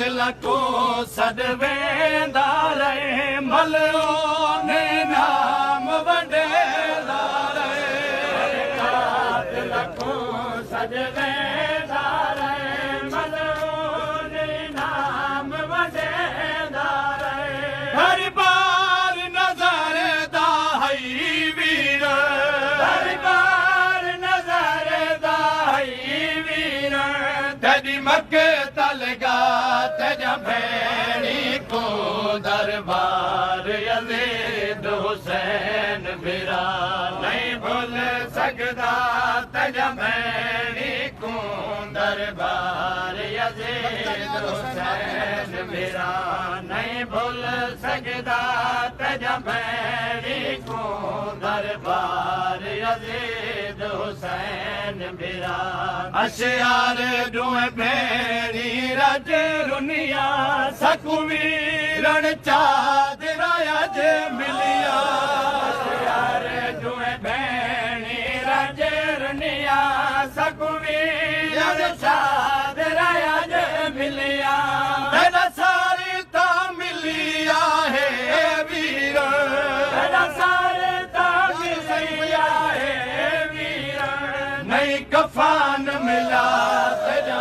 दिल को सदवेंदा रहे मलो ने नाम वडेदा रहे दिल को सदवेंदा रहे मलो ने नाम वडेदा रहे हर बार नजर दा हई वीर हर बार नजर दा हई वीर तेरी मक्के तलगा तेजा भैनी को दरबार यजीद हुसैन मेरा नहीं भूल सकदा तेजा भैनी को दरबार यजीद हुसैन मेरा नहीं भूल सकदा तेजा भैनी को दरबार यजीद हुसैन मेरा अशियार दुए भेड़ी रज रुनिया सकुवीरण चादरा अज मिलिया अशियार दुए भेड़ी रज रुनिया सकुवीरण चादरा अज मिलिया तेरा सारी ता मिलिया है वीर तेरा सारी ता मिलिया है वीर नहीं कफान मिला तेरा